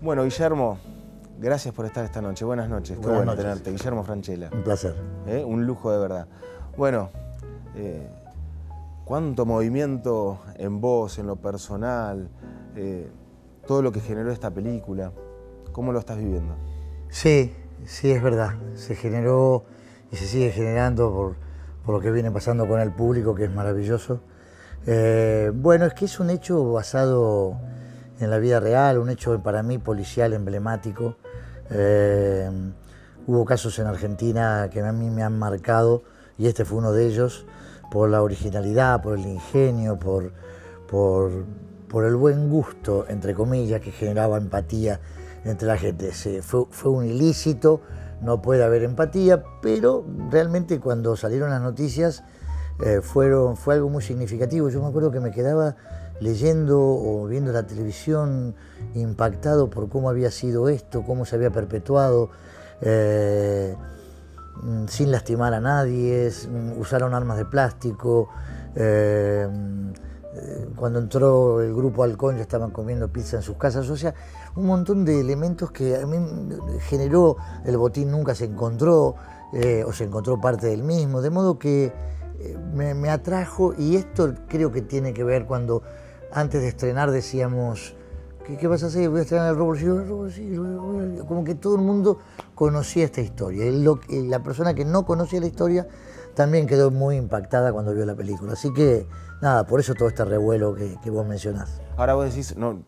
Bueno, Guillermo, gracias por estar esta noche. Buenas noches. Qué bueno tenerte. Guillermo Francella. Un placer. Un lujo de verdad. Bueno, cuánto movimiento en vos, en lo personal, todo lo que generó esta película. ¿Cómo lo estás viviendo? Sí, es verdad. Se generó y se sigue generando por lo que viene pasando con el público, que es maravilloso. Bueno, es que es un hecho basado en la vida real, un hecho para mí policial emblemático. Hubo casos en Argentina que a mí me han marcado, y este fue uno de ellos, por la originalidad, por el ingenio, por el buen gusto, entre comillas, que generaba empatía entre la gente. Fue un ilícito, no puede haber empatía, pero realmente cuando salieron las noticias fue algo muy significativo. Yo me acuerdo que me quedaba leyendo o viendo la televisión impactado por cómo había sido esto, cómo se había perpetuado, sin lastimar a nadie, usaron armas de plástico. Cuando entró el grupo Halcón ya estaban comiendo pizza en sus casas, o sea, un montón de elementos que a mí generó. El botín nunca se encontró, o se encontró parte del mismo, de modo que me atrajo, y esto creo que tiene que ver cuando antes de estrenar decíamos, ¿qué vas a hacer? Voy a estrenar el Robo del Siglo, como que todo el mundo conocía esta historia, y la persona que no conocía la historia también quedó muy impactada cuando vio la película. Así que, nada, por eso todo este revuelo que vos mencionás. Ahora vos decís, no,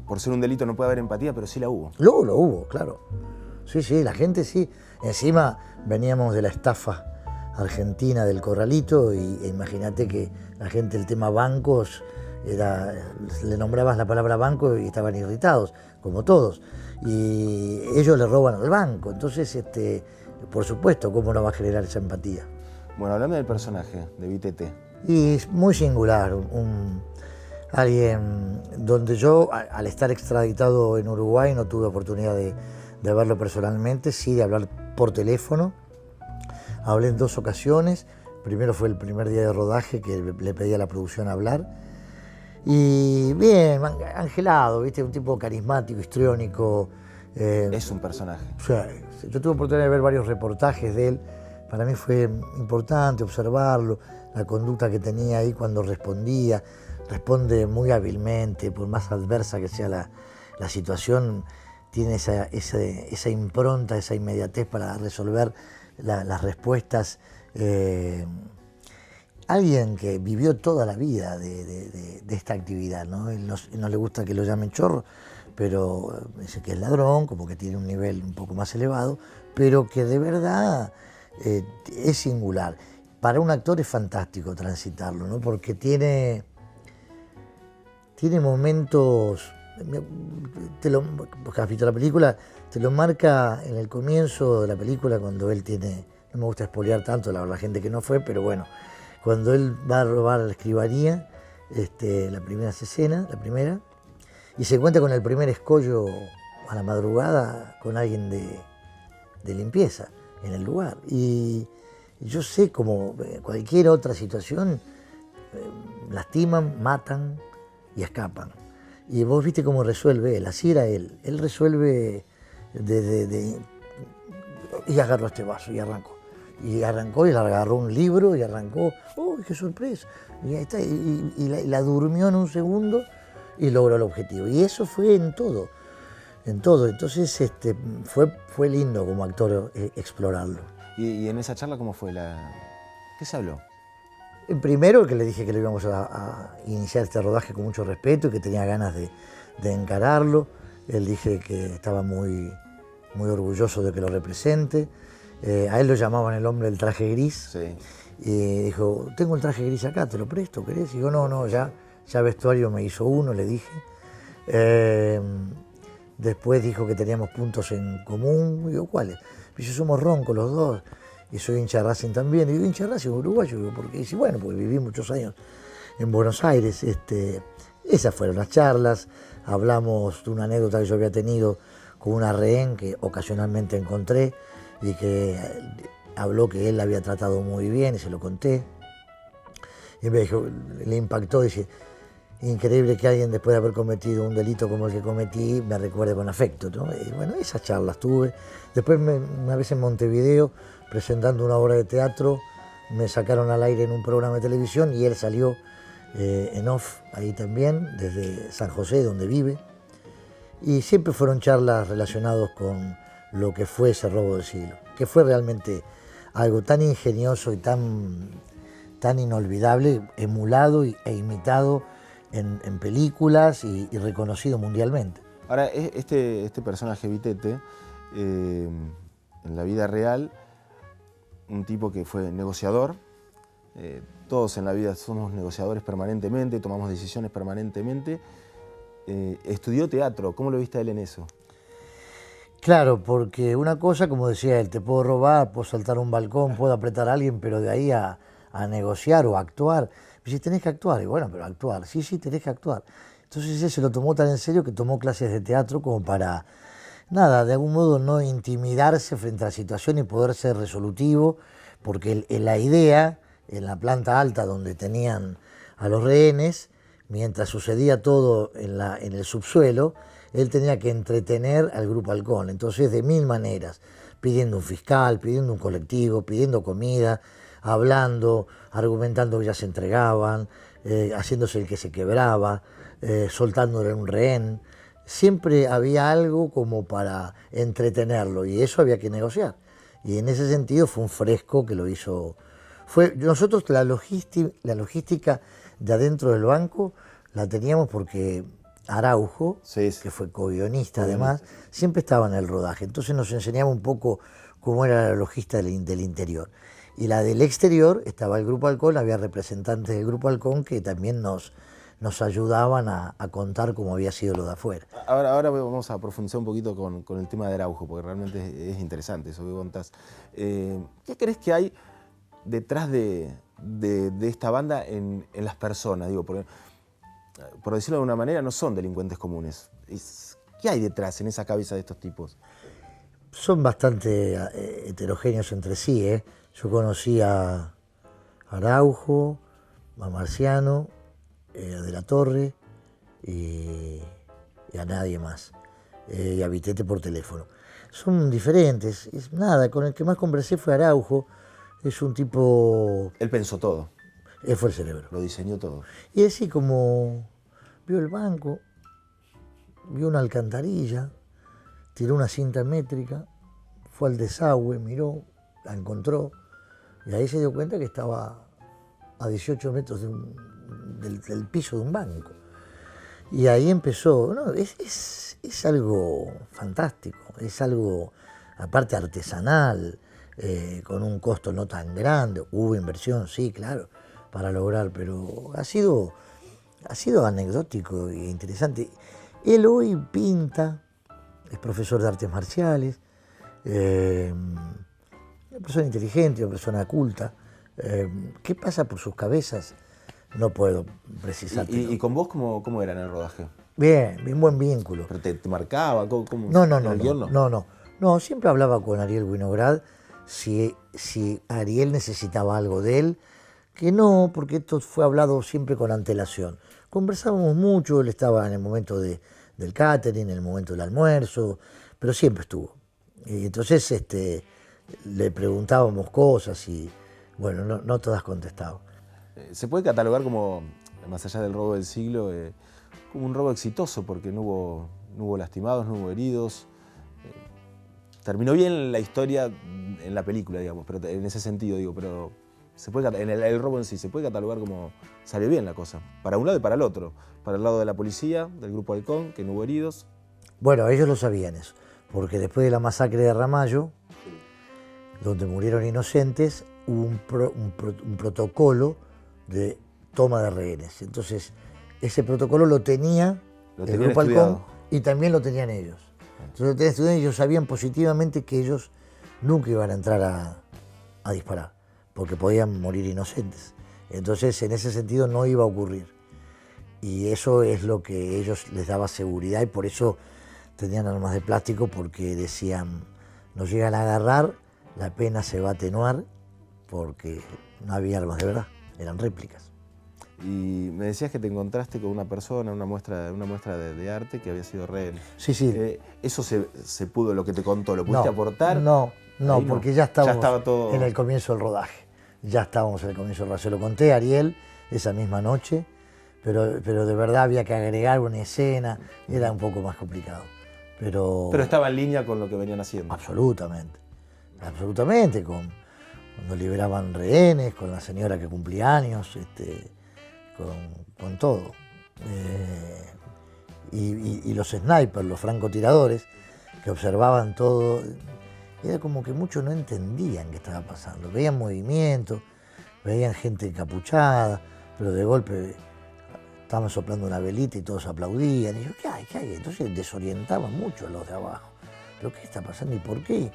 por ser un delito no puede haber empatía, pero sí la hubo. Lo hubo, claro. Sí, la gente sí. Encima veníamos de la estafa argentina del Corralito, e imagínate que la gente, el tema bancos, le nombrabas la palabra banco y estaban irritados, como todos. Y ellos le roban al banco. Entonces, por supuesto, ¿cómo no va a generar esa empatía? Bueno, hablame del personaje de Vitete. Y es muy singular, alguien donde yo, al estar extraditado en Uruguay, no tuve oportunidad de verlo personalmente, sí de hablar por teléfono. Hablé en 2 ocasiones. Primero fue el primer día de rodaje, que le pedí a la producción hablar. Y bien, angelado, ¿viste? Un tipo carismático, histriónico. Es un personaje. O sea, yo tuve oportunidad de ver varios reportajes de él. Para mí fue importante observarlo, la conducta que tenía ahí cuando respondía. Responde muy hábilmente, por más adversa que sea la situación, tiene esa impronta, esa inmediatez para resolver las respuestas. Alguien que vivió toda la vida de esta actividad, ¿no? Él no le gusta que lo llamen chorro, pero dice que es ladrón, como que tiene un nivel un poco más elevado, pero que de verdad es singular. Para un actor es fantástico transitarlo, ¿no? Porque tiene momentos, porque has visto la película, te lo marca en el comienzo de la película, cuando él tiene, no me gusta espolear tanto la gente que no fue, pero bueno, cuando él va a robar la escribanía, la primera escena, y se encuentra con el primer escollo a la madrugada con alguien de limpieza en el lugar. Y yo sé, como cualquier otra situación, lastiman, matan y escapan. Y vos viste cómo resuelve él, así era él. Él resuelve y agarró este vaso y arrancó. Y arrancó y le agarró un libro y arrancó. ¡Uy, qué sorpresa! Y ahí está, y la durmió en un segundo y logró el objetivo. Y eso fue en todo. Entonces fue lindo como actor explorarlo. ¿Y en esa charla cómo fue? ¿Qué se habló? Primero, que le dije que le íbamos a iniciar este rodaje con mucho respeto y que tenía ganas de encararlo. Él dije que estaba muy orgulloso de que lo represente. A él lo llamaban el hombre del traje gris. Sí. Y dijo, tengo el traje gris acá, ¿te lo presto? ¿Querés? Y digo, no, ya vestuario me hizo uno, le dije. Después dijo que teníamos puntos en común. Y digo, ¿cuáles? Y yo, somos roncos los dos. Y soy hincha de Racing también. Y digo, hincha de Racing uruguayo. Digo, porque dice, bueno, porque viví muchos años en Buenos Aires. Esas fueron las charlas. Hablamos de una anécdota que yo había tenido con una rehén que ocasionalmente encontré y que habló que él la había tratado muy bien, y se lo conté. Y me dijo, le impactó, dice, increíble que alguien después de haber cometido un delito como el que cometí me recuerde con afecto, ¿no? Y bueno, esas charlas tuve. Después una vez en Montevideo, presentando una obra de teatro, me sacaron al aire en un programa de televisión y él salió en off ahí también, desde San José, donde vive. Y siempre fueron charlas relacionadas con lo que fue ese robo del siglo, que fue realmente algo tan ingenioso y tan inolvidable, emulado e imitado en películas y reconocido mundialmente. Ahora, este personaje Vitete, en la vida real, un tipo que fue negociador, todos en la vida somos negociadores permanentemente, tomamos decisiones permanentemente, estudió teatro. ¿Cómo lo viste a él en eso? Claro, porque una cosa, como decía él, te puedo robar, puedo saltar un balcón, puedo apretar a alguien, pero de ahí a negociar o a actuar. Si tenés que actuar, y bueno, pero actuar, sí, tenés que actuar. Entonces él se lo tomó tan en serio que tomó clases de teatro como para, nada, de algún modo no intimidarse frente a la situación y poder ser resolutivo, porque la idea, en la planta alta donde tenían a los rehenes, mientras sucedía todo en el subsuelo, él tenía que entretener al Grupo Halcón. Entonces, de mil maneras, pidiendo un fiscal, pidiendo un colectivo, pidiendo comida, hablando, argumentando que ya se entregaban, haciéndose el que se quebraba, soltándole un rehén. Siempre había algo como para entretenerlo y eso había que negociar. Y en ese sentido fue un fresco que lo hizo. Nosotros la logística de adentro del banco la teníamos porque Araujo, Sí. que fue co-guionista además, siempre estaba en el rodaje. Entonces nos enseñaba un poco cómo era la logística del interior. Y la del exterior estaba el Grupo Halcón, había representantes del Grupo Halcón que también nos ayudaban a contar cómo había sido lo de afuera. Ahora vamos a profundizar un poquito con el tema de Araujo, porque realmente es interesante eso que contás. ¿Qué crees que hay detrás de esta banda en las personas? Digo, por decirlo de alguna manera, no son delincuentes comunes. ¿Qué hay detrás en esa cabeza de estos tipos? Son bastante heterogéneos entre sí, ¿eh? Yo conocí a Araujo, a Marciano, a De la Torre y a nadie más. Y a Vitete por teléfono. Son diferentes. Nada, con el que más conversé fue Araujo. Es un tipo... Él pensó todo. Él fue el cerebro. Lo diseñó todo. Y así como vio el banco, vio una alcantarilla, tiró una cinta métrica, fue al desagüe, miró, la encontró, y ahí se dio cuenta que estaba a 18 metros del piso de un banco. Y ahí empezó, ¿no? Es algo fantástico, es algo aparte artesanal, con un costo no tan grande. Hubo inversión, sí, claro, para lograr, pero ha sido anecdótico e interesante. Él hoy pinta, es profesor de artes marciales, una persona inteligente, una persona culta. ¿Qué pasa por sus cabezas? No puedo precisarte. ¿Y con vos cómo era en el rodaje? Bien buen vínculo. ¿Pero te marcaba? ¿Cómo? No, siempre hablaba con Ariel Winograd si Ariel necesitaba algo de él, que no, porque esto fue hablado siempre con antelación. Conversábamos mucho, él estaba en el momento del catering, en el momento del almuerzo, pero siempre estuvo. Y entonces le preguntábamos cosas y, bueno, no todas contestaba. ¿Se puede catalogar como, más allá del robo del siglo, como un robo exitoso? Porque no hubo lastimados, no hubo heridos. Terminó bien la historia en la película, digamos, pero en ese sentido, digo, pero en el robo en sí, ¿se puede catalogar como salió bien la cosa? Para un lado y para el otro. Para el lado de la policía, del Grupo Halcón, que no hubo heridos. Bueno, ellos lo sabían eso, porque después de la masacre de Ramallo, donde murieron inocentes, hubo un protocolo de toma de rehenes. Entonces, ese protocolo lo tenía el Grupo Halcón y también lo tenían ellos. Entonces, lo tenían estudiado y ellos sabían positivamente que ellos nunca iban a entrar a disparar, porque podían morir inocentes. Entonces, en ese sentido no iba a ocurrir. Y eso es lo que a ellos les daba seguridad y por eso tenían armas de plástico, porque decían, nos llegan a agarrar, la pena se va a atenuar porque no había armas de verdad, eran réplicas. Y me decías que te encontraste con una persona, una muestra de arte que había sido rehén. Sí, sí. ¿Eso se pudo, lo que te contó, lo pudiste aportar? No, Ahí porque ya estábamos todo... en el comienzo del rodaje. Ya estábamos en el comienzo del rodaje. Se lo conté a Ariel esa misma noche, pero de verdad había que agregar una escena, era un poco más complicado. Pero estaba en línea con lo que venían haciendo. Absolutamente, absolutamente, cuando liberaban rehenes, con la señora que cumplía años, con todo. Y los snipers, los francotiradores, que observaban todo, era como que muchos no entendían qué estaba pasando. Veían movimientos, veían gente encapuchada, pero de golpe estaban soplando una velita y todos aplaudían. Y yo, ¿qué hay? ¿Qué hay? Entonces desorientaban mucho a los de abajo. ¿Pero qué está pasando y por qué?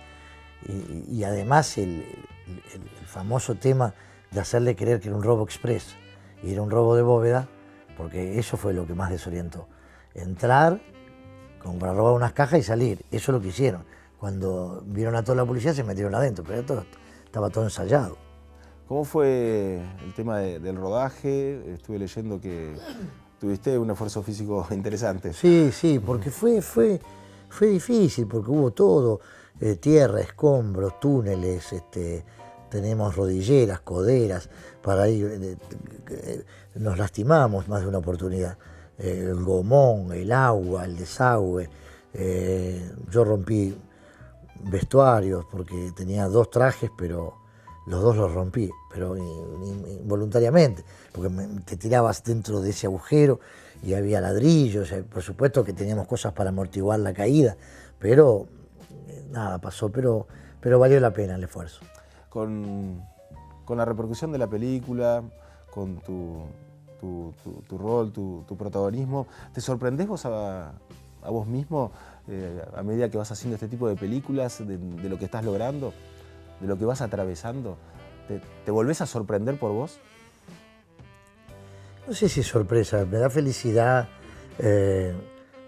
Y además el famoso tema de hacerle creer que era un robo express y era un robo de bóveda, porque eso fue lo que más desorientó. Entrar, como para robar unas cajas y salir. Eso es lo que hicieron. Cuando vieron a toda la policía se metieron adentro, pero estaba todo ensayado. ¿Cómo fue el tema del rodaje? Estuve leyendo que tuviste un esfuerzo físico interesante. Sí, porque fue difícil, porque hubo todo, tierra, escombros, túneles, tenemos rodilleras, coderas, para ir, nos lastimamos más de una oportunidad. El gomón, el agua, el desagüe, yo rompí vestuarios porque tenía 2 trajes, pero los 2 los rompí, pero involuntariamente, porque te tirabas dentro de ese agujero y había ladrillos, por supuesto que teníamos cosas para amortiguar la caída, pero nada, pasó, pero valió la pena el esfuerzo. Con la repercusión de la película, con tu rol, tu protagonismo, ¿te sorprendés vos a vos mismo a medida que vas haciendo este tipo de películas, de lo que estás logrando, de lo que vas atravesando? ¿Te volvés a sorprender por vos? No sé si es sorpresa, me da felicidad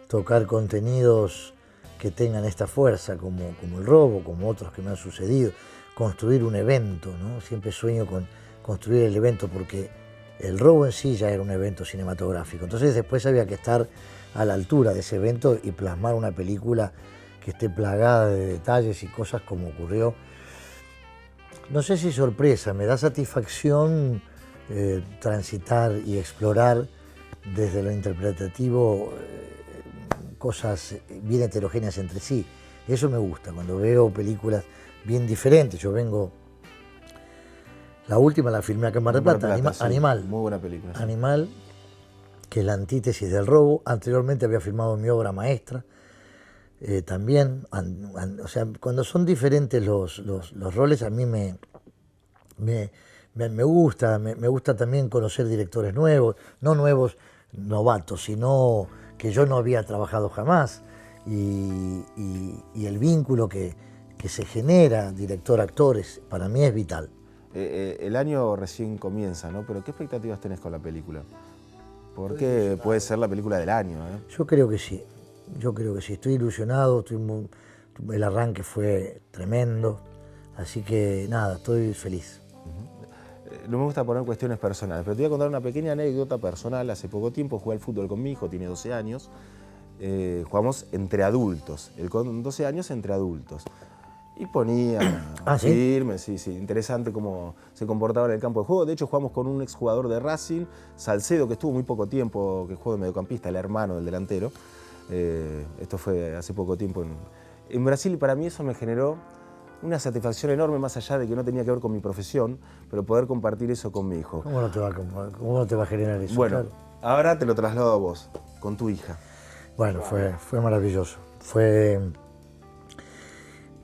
tocar contenidos que tengan esta fuerza, como el robo, como otros que me han sucedido, construir un evento, ¿no? Siempre sueño con construir el evento porque el robo en sí ya era un evento cinematográfico, entonces después había que estar a la altura de ese evento y plasmar una película que esté plagada de detalles y cosas como ocurrió. No sé si sorpresa, me da satisfacción transitar y explorar desde lo interpretativo cosas bien heterogéneas entre sí. Eso me gusta, cuando veo películas bien diferentes. Yo vengo, la última la filmé acá en Mar del Plata, sí, Animal. Muy buena película. Sí. Animal, que es la antítesis del robo. Anteriormente había filmado mi obra maestra. También, o sea, cuando son diferentes los roles, a mí me gusta también conocer directores nuevos, no nuevos novatos, sino que yo no había trabajado jamás, y el vínculo que se genera director-actores para mí es vital. El año recién comienza, ¿no? Pero ¿qué expectativas tenés con la película? Porque puede ser la película del año, ¿eh? Yo creo que sí, estoy ilusionado, el arranque fue tremendo, así que nada, estoy feliz. No me gusta poner cuestiones personales, pero te voy a contar una pequeña anécdota personal. Hace poco tiempo jugué al fútbol con mi hijo, tiene 12 años. Jugamos entre adultos, él con 12 años entre adultos. Y ponía firme, sí, interesante cómo se comportaba en el campo de juego. De hecho, jugamos con un exjugador de Racing, Salcedo, que estuvo muy poco tiempo, que jugó de mediocampista, el hermano del delantero. Esto fue hace poco tiempo en Brasil, y para mí eso me generó una satisfacción enorme, más allá de que no tenía que ver con mi profesión, pero poder compartir eso con mi hijo. ¿Cómo no te va a generar eso? Bueno, claro. Ahora te lo traslado a vos, con tu hija. Bueno, fue maravilloso. Fue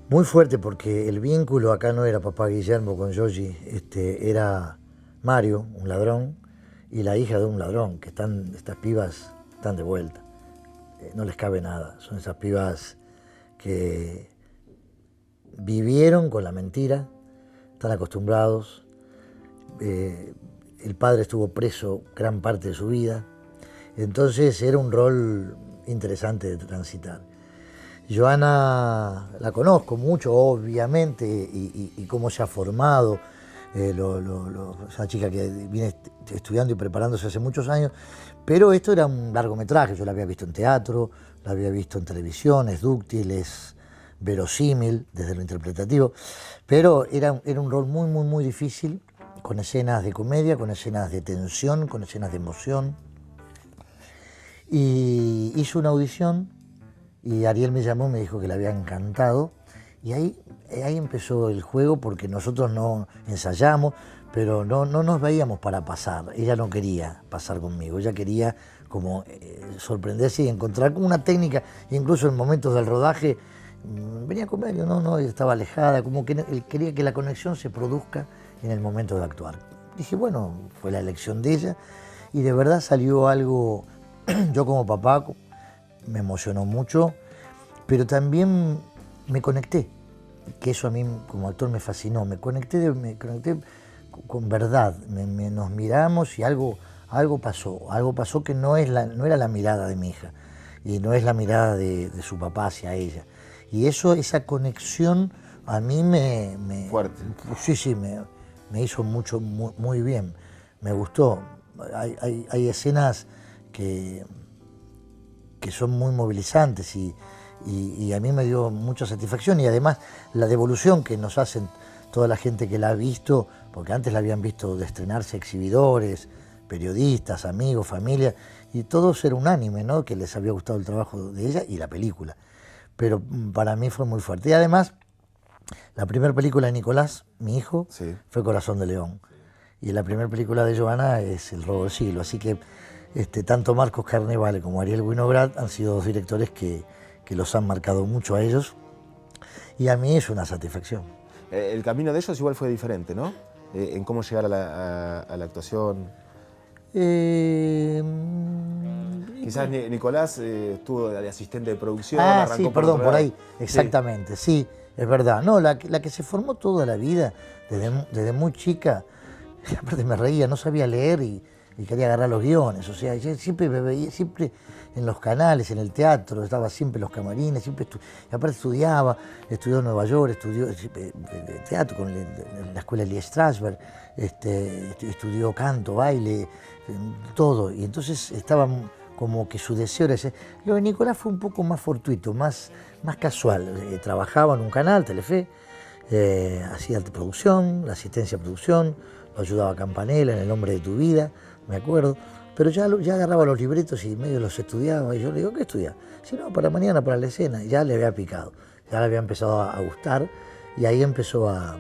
muy fuerte porque el vínculo acá no era papá Guillermo con Yogi, era Mario, un ladrón, y la hija de un ladrón, que estas pibas están de vuelta. No les cabe nada, son esas pibas que vivieron con la mentira, están acostumbrados. El padre estuvo preso gran parte de su vida, entonces era un rol interesante de transitar. Joana la conozco mucho, obviamente, y cómo se ha formado, esa chica que viene estudiando y preparándose hace muchos años, pero esto era un largometraje, yo lo había visto en teatro, lo había visto en televisión, es dúctil, es verosímil desde lo interpretativo, pero era un rol muy, muy, muy difícil, con escenas de comedia, con escenas de tensión, con escenas de emoción. Y hice una audición y Ariel me llamó, me dijo que le había encantado, y ahí empezó el juego, porque nosotros no ensayamos, pero no nos veíamos para pasar. Ella no quería pasar conmigo, ella quería como sorprenderse y encontrar como una técnica, incluso en momentos del rodaje venía conmigo, no, estaba alejada, como que él quería que la conexión se produzca en el momento de actuar. Dije, bueno, fue la elección de ella, y de verdad salió algo, yo como papá me emocionó mucho, pero también me conecté, que eso a mí como actor me fascinó, me conecté con verdad, nos miramos y algo pasó que no era la mirada de mi hija, y no es la mirada de su papá hacia ella. Y esa conexión a mí Fuerte. Sí, me hizo muy bien, me gustó. Hay escenas que son muy movilizantes y a mí me dio mucha satisfacción, y además la devolución que nos hacen toda la gente que la ha visto, porque antes la habían visto de estrenarse exhibidores, periodistas, amigos, familia, y todos era unánime, ¿no?, que les había gustado el trabajo de ella y la película. Pero para mí fue muy fuerte. Y además, la primera película de Nicolás, mi hijo, Sí. fue Corazón de León. Y la primera película de Joana es El robo del siglo. Así que tanto Marcos Carnevale como Ariel Winograd han sido dos directores que los han marcado mucho a ellos. Y a mí es una satisfacción. El camino de ellos igual fue diferente, ¿no? En cómo llegar a la actuación. Quizás Nicolás estuvo de asistente de producción, arrancó Sí, por perdón, otro por lado. ahí, exactamente, sí, es verdad. No, la que se formó toda la vida, desde muy chica, aparte me reía, no sabía leer y quería agarrar los guiones, o sea, yo siempre me veía, siempre en los canales, en el teatro, estaba siempre en los camarines, y aparte estudió en Nueva York, estudió teatro en la escuela Lee Strasberg, estudió canto, baile, todo, y entonces estaba como que su deseo era ese. Lo de Nicolás fue un poco más fortuito, más casual. Trabajaba en un canal, Telefe, hacía producción, la asistencia a producción, lo ayudaba a Campanella en El hombre de tu vida, me acuerdo, pero ya agarraba los libretos y medio los estudiaba, y yo le digo, ¿qué estudia? Si no, para mañana, para la escena, y ya le había picado, ya le había empezado a gustar, y ahí empezó a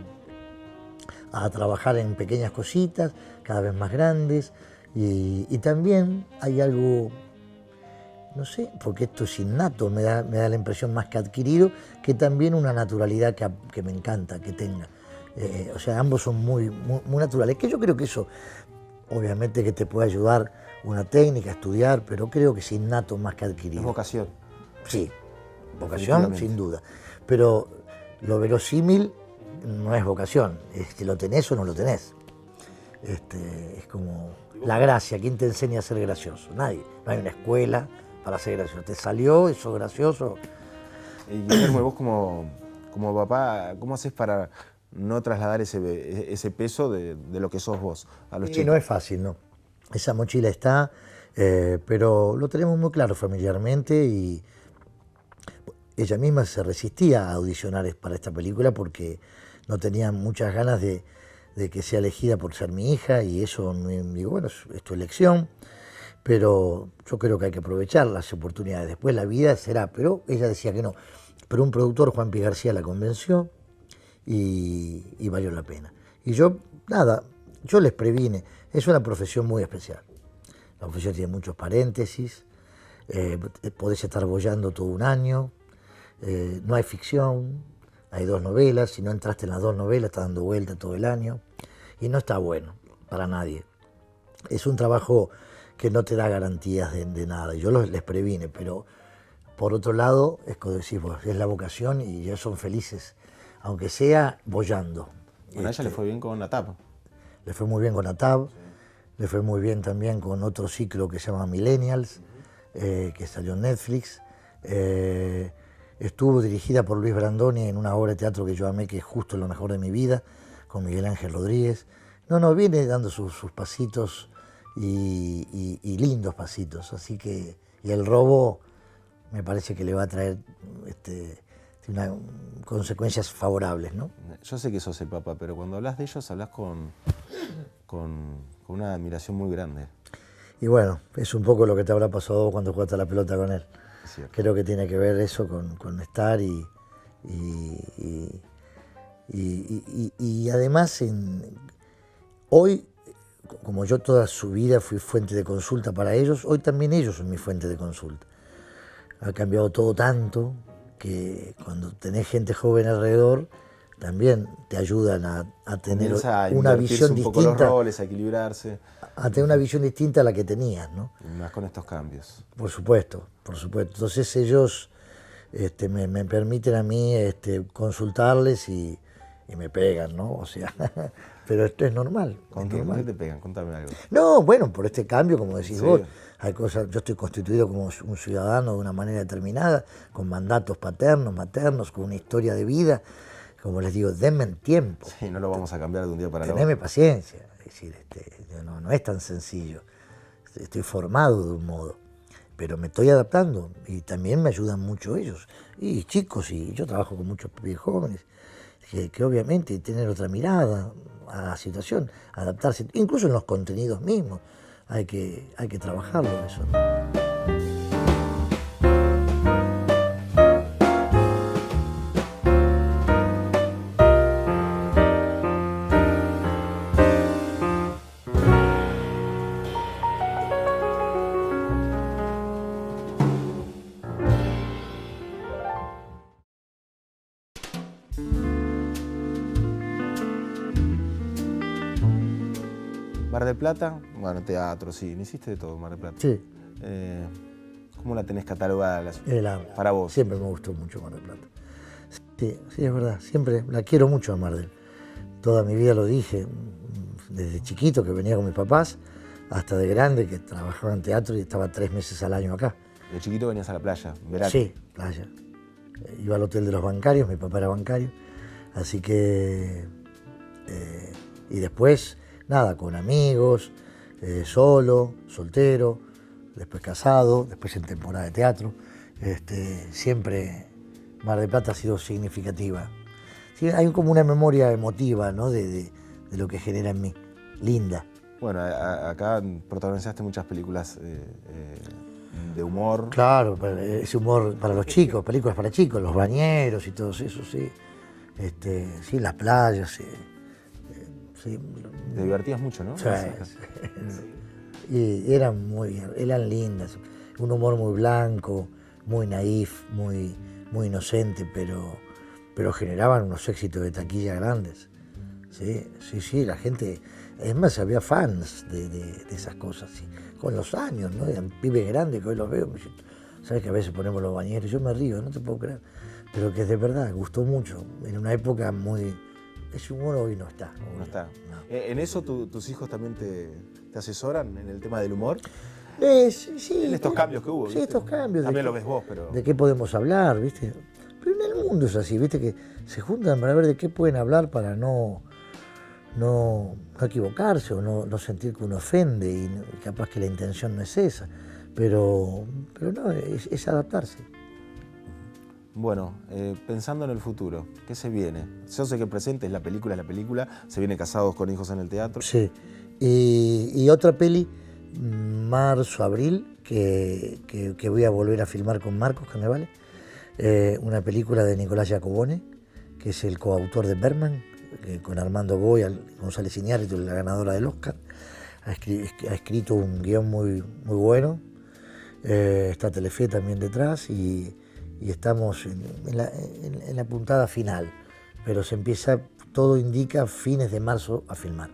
trabajar en pequeñas cositas, cada vez más grandes, y también hay algo, no sé, porque esto es innato, me da la impresión más que adquirido, que también una naturalidad que me encanta que tenga. O sea, ambos son muy naturales, que yo creo que eso, obviamente que te puede ayudar una técnica, estudiar, pero creo que es innato más que adquirido. Es vocación. Sí, vocación sin duda, pero lo verosímil no es vocación, es que lo tenés o no lo tenés. Es como la gracia, ¿quién te enseña a ser gracioso? Nadie, no hay una escuela para ser gracioso, te salió eso gracioso. Y Guillermo, vos como papá, ¿cómo haces para no trasladar ese peso de lo que sos vos a los chicos? No es fácil, ¿no? Esa mochila está, pero lo tenemos muy claro familiarmente, y ella misma se resistía a audicionar para esta película porque no tenía muchas ganas de que sea elegida por ser mi hija, y eso, digo, bueno, es tu elección, pero yo creo que hay que aprovechar las oportunidades. Después la vida será, pero ella decía que no. Pero un productor, Juan Pi García, la convenció y valió la pena. Y yo les previne, es una profesión muy especial. La profesión tiene muchos paréntesis, podés estar boyando todo un año, no hay ficción, hay 2 novelas, si no entraste en las 2 novelas estás dando vuelta todo el año, y no está bueno para nadie. Es un trabajo que no te da garantías de nada, yo les previne, pero por otro lado, es como decís vos, es la vocación y ellos son felices, aunque sea boyando. Bueno, a ella le fue bien con ATAP. Le fue muy bien con ATAP, le fue muy bien también con otro ciclo que se llama Millennials, que salió en Netflix. Estuvo dirigida por Luis Brandoni en una obra de teatro que yo amé, que es Justo lo mejor de mi vida, con Miguel Ángel Rodríguez. Viene dando sus pasitos y lindos pasitos. Así que, y el robo me parece que le va a traer consecuencias favorables, ¿no? Yo sé que sos el papá, pero cuando hablas de ellos hablas con una admiración muy grande. Y bueno, es un poco lo que te habrá pasado vos cuando jugaste a la pelota con él. Creo que tiene que ver eso con estar y además hoy, como yo toda su vida fui fuente de consulta para ellos, hoy también ellos son mi fuente de consulta. Ha cambiado todo tanto que cuando tenés gente joven alrededor, también te ayudan a tener una visión un poco distinta. Los roles, a equilibrarse. A tener una visión distinta a la que tenías, ¿no? Y más con estos cambios. Por supuesto, por supuesto. Entonces ellos me permiten a mí consultarles y me pegan, ¿no? O sea, pero esto es normal. ¿Con qué te pegan? Contame algo. No, bueno, por este cambio, como decís Sí. vos, hay cosas, yo estoy constituido como un ciudadano de una manera determinada, con mandatos paternos, maternos, con una historia de vida. Como les digo, denme tiempo. Sí, no lo vamos a cambiar de un día para el otro. Teneme paciencia. Es decir, no es tan sencillo. Estoy formado de un modo, pero me estoy adaptando y también me ayudan mucho ellos. Y chicos, y yo trabajo con muchos pibes jóvenes, que obviamente tienen otra mirada a la situación, adaptarse, incluso en los contenidos mismos. Hay que trabajarlo eso, ¿no? Mar del Plata, bueno, teatro, sí, me hiciste de todo, Mar del Plata. Sí. ¿Cómo la tenés catalogada para vos? Siempre me gustó mucho Mar del Plata. Sí, es verdad, siempre la quiero mucho a Mar del. Toda mi vida lo dije, desde chiquito que venía con mis papás, hasta de grande que trabajaba en teatro y estaba 3 meses al año acá. ¿De chiquito venías a la playa, verano? Sí, playa. Iba al hotel de los bancarios, mi papá era bancario, así que... y después, nada, con amigos, solo, soltero, después casado, después en temporada de teatro. Siempre Mar del Plata ha sido significativa. Sí, hay como una memoria emotiva, ¿no? de lo que genera en mí, linda. Bueno, acá protagonizaste muchas películas de humor. Claro, ese humor para los chicos, películas para chicos, Los Bañeros y todo eso, sí. Sí, las playas, sí. Sí. Te divertías mucho, ¿no? Sí. Y eran lindas. Un humor muy blanco, muy naif, muy inocente, pero generaban unos éxitos de taquilla grandes. Sí, la gente... Es más, había fans de esas cosas, sí. Con los años, ¿no? Eran pibes grandes que hoy los veo. Sabes que a veces ponemos Los Bañeros, yo me río, no te puedo creer. Pero que de verdad, gustó mucho. En una época muy... Ese humor hoy no está. No está. No. ¿En eso tus hijos también te asesoran en el tema del humor? Sí. En estos cambios que hubo. Sí, ¿viste? estos cambios. También lo ves vos, pero... ¿De qué podemos hablar, viste? Pero en el mundo es así, viste, que se juntan para ver de qué pueden hablar para no equivocarse o no sentir que uno ofende y capaz que la intención no es esa. Pero no, es adaptarse. Bueno, pensando en el futuro, ¿qué se viene? Yo sé que el presente es la película, se viene Casados con Hijos en el teatro. Sí, y otra peli, marzo, abril, que voy a volver a filmar con Marcos Carnevale, una película de Nicolás Giacobone, que es el coautor de Bergman, con Armando Goya, González Iñárritu, la ganadora del Oscar. Ha escrito un guión muy bueno, está Telefe también detrás y estamos en la puntada final, pero todo indica fines de marzo a filmar.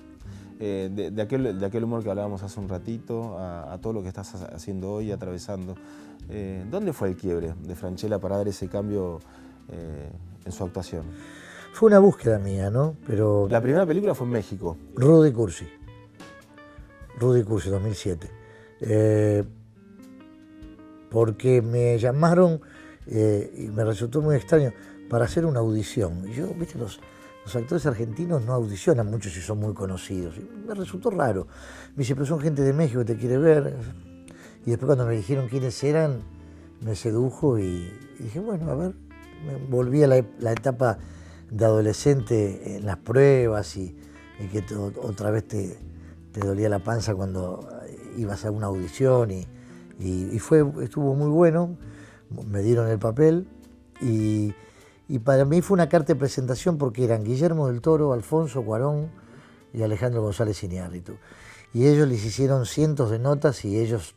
De aquel humor que hablábamos hace un ratito, a todo lo que estás haciendo hoy, atravesando, ¿dónde fue el quiebre de Francella para dar ese cambio en su actuación? Fue una búsqueda mía, ¿no? Pero la primera película fue en México. Rudy Cursi, 2007. Porque me llamaron y me resultó muy extraño para hacer una audición. Y yo, viste, los los actores argentinos no audicionan mucho si son muy conocidos. Y me resultó raro. Me dice, pero son gente de México que te quiere ver. Y después cuando me dijeron quiénes eran, me sedujo y dije, bueno, a ver. Me volví a la etapa de adolescente en las pruebas y que otra vez te dolía la panza cuando ibas a una audición y estuvo muy bueno. Me dieron el papel y para mí fue una carta de presentación porque eran Guillermo del Toro, Alfonso Cuarón y Alejandro González Iñárritu. Y ellos les hicieron cientos de notas y ellos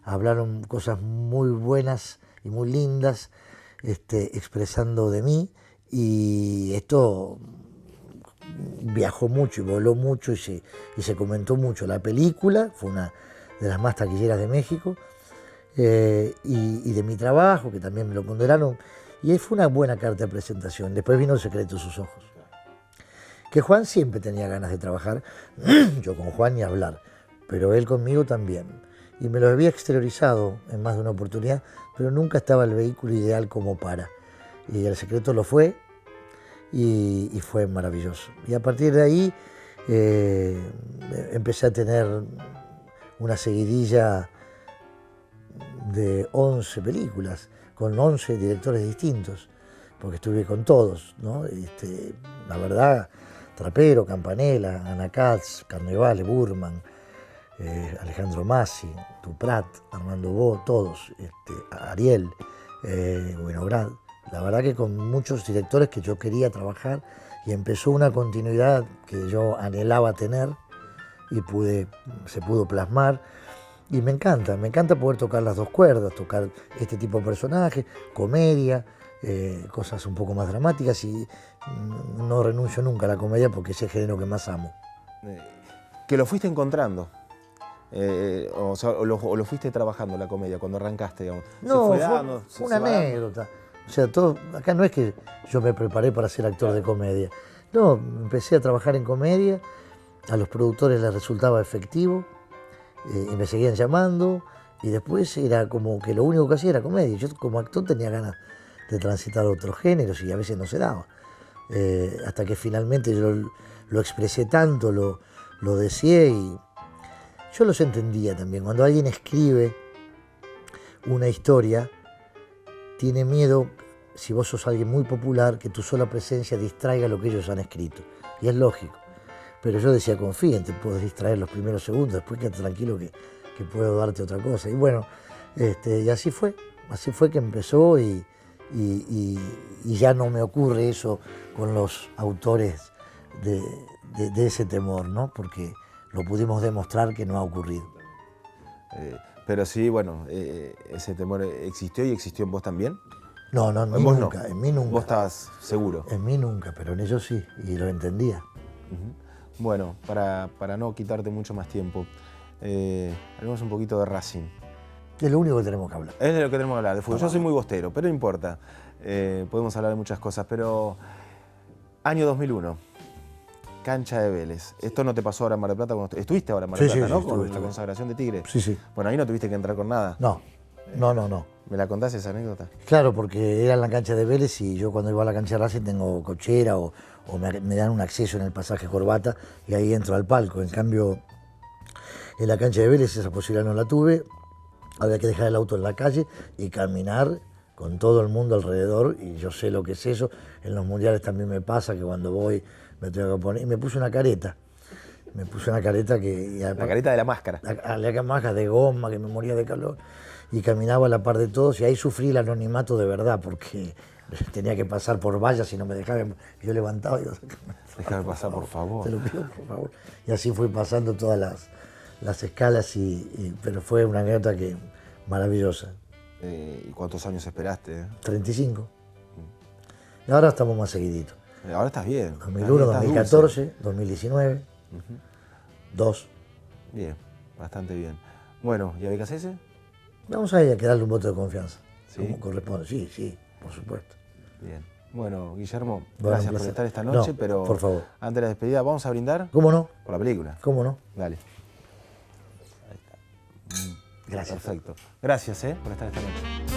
hablaron cosas muy buenas y muy lindas, expresando de mí, y esto viajó mucho y voló mucho y se comentó mucho. La película fue una de las más taquilleras de México, y de mi trabajo, que también me lo ponderaron, y ahí fue una buena carta de presentación. Después vino El secreto de sus ojos, que Juan siempre tenía ganas de trabajar, yo con Juan ni hablar, pero él conmigo también, y me lo había exteriorizado en más de una oportunidad, pero nunca estaba el vehículo ideal como para, y El secreto lo fue, y fue maravilloso. Y a partir de ahí empecé a tener una seguidilla de 11 películas, con 11 directores distintos, porque estuve con todos, ¿no? La verdad, Trapero, Campanella, Ana Katz, Carnevale, Burman, Alejandro Masi, Duprat, Armando Bo, todos, Ariel, Winograd. La verdad que con muchos directores que yo quería trabajar, y empezó una continuidad que yo anhelaba tener y se pudo plasmar. Y me encanta poder tocar las dos cuerdas, tocar este tipo de personajes, comedia, cosas un poco más dramáticas, y no renuncio nunca a la comedia porque es el género que más amo. Que lo fuiste encontrando, o lo fuiste trabajando la comedia cuando arrancaste, digamos. No, fue una anécdota. O sea, acá no es que yo me preparé para ser actor de comedia. No, empecé a trabajar en comedia, a los productores les resultaba efectivo, y me seguían llamando, y después era como que lo único que hacía era comedia. Yo como actor tenía ganas de transitar otros géneros y a veces no se daba. Hasta que finalmente yo lo expresé tanto, lo deseé, y yo los entendía también. Cuando alguien escribe una historia, tiene miedo, si vos sos alguien muy popular, que tu sola presencia distraiga lo que ellos han escrito. Y es lógico. Pero yo decía, confía, te puedes distraer los primeros segundos, después quédate tranquilo que puedo darte otra cosa. Y bueno, y así fue que empezó, y ya no me ocurre eso con los autores de ese temor, ¿no? Porque lo pudimos demostrar que no ha ocurrido. Pero sí, bueno, ese temor existió, y existió en vos también. No, en mí nunca, en mí nunca. ¿Vos estabas seguro? En mí nunca, pero en ellos sí, y lo entendía. Bueno, para no quitarte mucho más tiempo, hablemos un poquito de Racing. Es lo único que tenemos que hablar. Es de lo que tenemos que hablar, de fútbol. Yo soy muy bostero, pero no importa. Podemos hablar de muchas cosas, pero año 2001, cancha de Vélez. Esto no te pasó ahora en Mar del Plata, cuando estuviste ahora en Mar del Plata, ¿no? Con la consagración de Tigre. Sí. Bueno, ahí no tuviste que entrar con nada. No. ¿Me la contás esa anécdota? Claro, porque era en la cancha de Vélez, y yo cuando iba a la cancha de Racing tengo cochera o me dan un acceso en el pasaje Corbata, y ahí entro al palco. En cambio, en la cancha de Vélez esa posibilidad no la tuve. Había que dejar el auto en la calle y caminar con todo el mundo alrededor, y yo sé lo que es eso. En los mundiales también me pasa que cuando voy me tengo que poner, y me puse una careta. Que... La careta de la máscara. La máscara de goma, que me moría de calor. Y caminaba a la par de todos, y ahí sufrí el anonimato de verdad, porque tenía que pasar por vallas y no me dejaban. Yo levantaba y digo, déjame pasar, por favor. Te lo pido, por favor. Y así fui pasando todas las escalas, pero fue una anécdota maravillosa. ¿Y cuántos años esperaste? 35. Y ahora estamos más seguiditos. Ahora estás bien. 2001, 2014, 2019, 2. Bien, bastante bien. Bueno, ¿y a BKCS? Vamos a ir a darle un voto de confianza, ¿sí? Como corresponde. Sí, por supuesto. Bien. Bueno, Guillermo, gracias por estar esta noche, pero por favor, antes de la despedida, ¿vamos a brindar? ¿Cómo no? Por la película. ¿Cómo no? Dale. Ahí está. Gracias. Perfecto. Gracias, por estar esta noche.